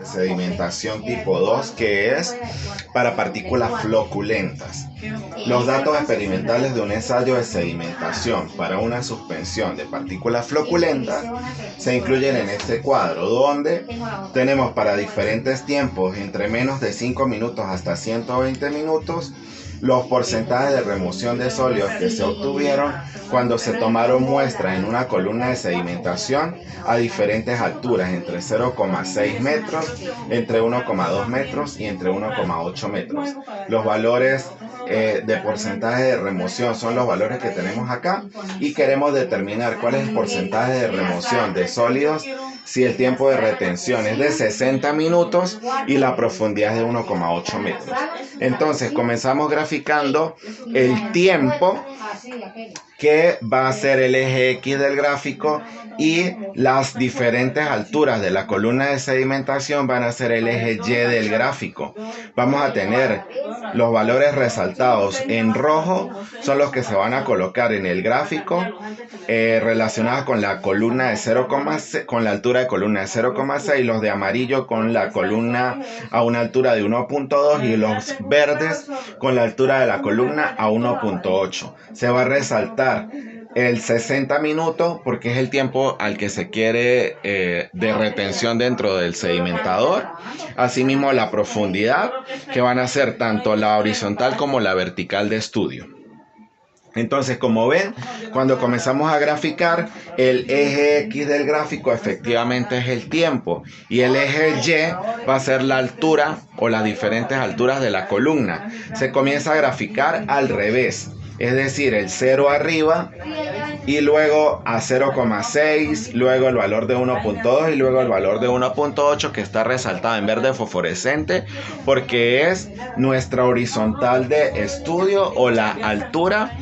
Sedimentación tipo 2, que es para partículas floculentas. Los datos experimentales de un ensayo de sedimentación para una suspensión de partículas floculentas se incluyen en este cuadro, donde tenemos para diferentes tiempos, entre menos de 5 minutos hasta 120 minutos, los porcentajes de remoción de sólidos que se obtuvieron cuando se tomaron muestras en una columna de sedimentación a diferentes alturas, entre 0,6 metros, entre 1,2 metros y entre 1,8 metros. Los valores de porcentaje de remoción son los valores que tenemos acá, y queremos determinar cuál es el porcentaje de remoción de sólidos si el tiempo de retención es de 60 minutos y la profundidad es de 1,8 metros. Entonces comenzamos graficando el tiempo, que va a ser el eje X del gráfico, y las diferentes alturas de la columna de sedimentación van a ser el eje Y del gráfico. Vamos a tener los valores resaltados en rojo, son los que se van a colocar en el gráfico, relacionados con la columna de 0,6, con la altura de columna de 0,6, los de amarillo con la columna a una altura de 1,2 y los verdes con la altura de la columna a 1,8. Se va a resaltar el 60 minutos porque es el tiempo al que se quiere de retención dentro del sedimentador. Asimismo, la profundidad, que van a ser tanto la horizontal como la vertical de estudio. Entonces, como ven, cuando comenzamos a graficar, el eje X del gráfico efectivamente es el tiempo, y el eje Y va a ser la altura o las diferentes alturas de la columna. Se comienza a graficar al revés, es decir, el 0 arriba y luego a 0,6, luego el valor de 1,2 y luego el valor de 1,8, que está resaltado en verde fosforescente porque es nuestra horizontal de estudio o la altura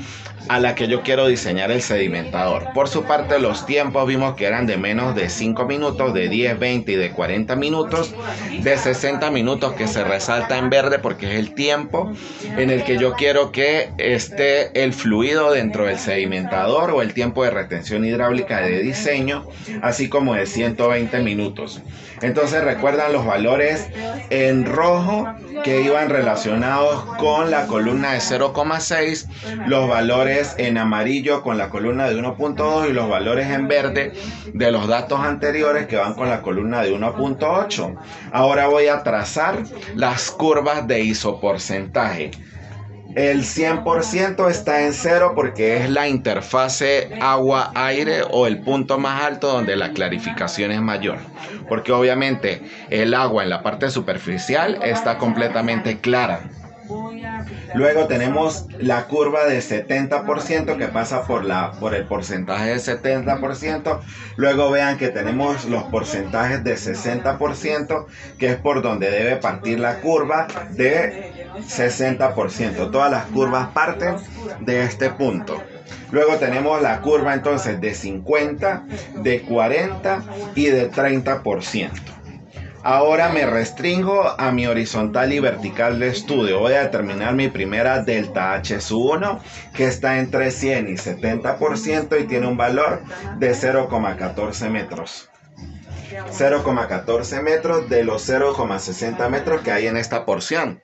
a la que yo quiero diseñar el sedimentador. Por su parte, los tiempos vimos que eran de menos de 5 minutos, de 10, 20 y de 40 minutos, de 60 minutos que se resalta en verde porque es el tiempo en el que yo quiero que esté el fluido dentro del sedimentador, o el tiempo de retención hidráulica de diseño, así como de 120 minutos. Entonces recuerdan los valores en rojo que iban relacionados con la columna de 0,6, los valores en amarillo con la columna de 1,2 y los valores en verde de los datos anteriores que van con la columna de 1,8. Ahora voy a trazar las curvas de isoporcentaje. El 100% está en 0 porque es la interfase agua-aire, o el punto más alto donde la clarificación es mayor, porque obviamente el agua en la parte superficial está completamente clara. Luego tenemos la curva de 70% que pasa por el porcentaje de 70%. Luego vean que tenemos los porcentajes de 60%, que es por donde debe partir la curva de 60%. Todas las curvas parten de este punto. Luego tenemos la curva entonces de 50, de 40 y de 30%. Ahora me restringo a mi horizontal y vertical de estudio. Voy a determinar mi primera delta H1, que está entre 100 y 70% y tiene un valor de 0,14 metros. 0,14 metros de los 0,60 metros que hay en esta porción.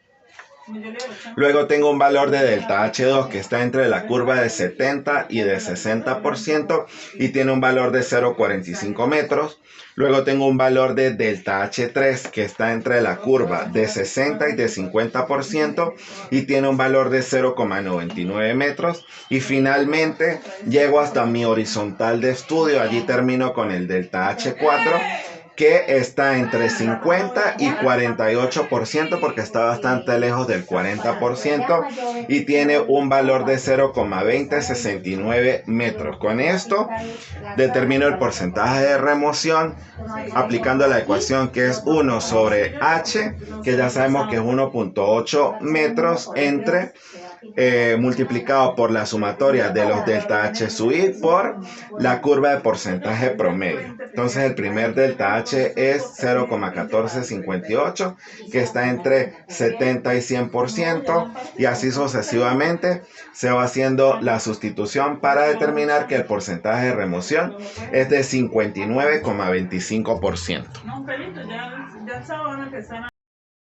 Luego tengo un valor de delta H2 que está entre la curva de 70 y de 60% y tiene un valor de 0,45 metros. Luego tengo un valor de delta H3 que está entre la curva de 60 y de 50% y tiene un valor de 0,99 metros. Y finalmente llego hasta mi horizontal de estudio. Allí termino con el delta H4, que está entre 50 y 48% porque está bastante lejos del 40% y tiene un valor de 0,2069 metros. Con esto determino el porcentaje de remoción aplicando la ecuación que es 1 sobre H, que ya sabemos que es 1,8 metros, entre multiplicado por la sumatoria de los delta H sub i por la curva de porcentaje promedio. Entonces el primer delta H es 0,1458, que está entre 70 y 100%, y así sucesivamente se va haciendo la sustitución para determinar que el porcentaje de remoción es de 59,25%.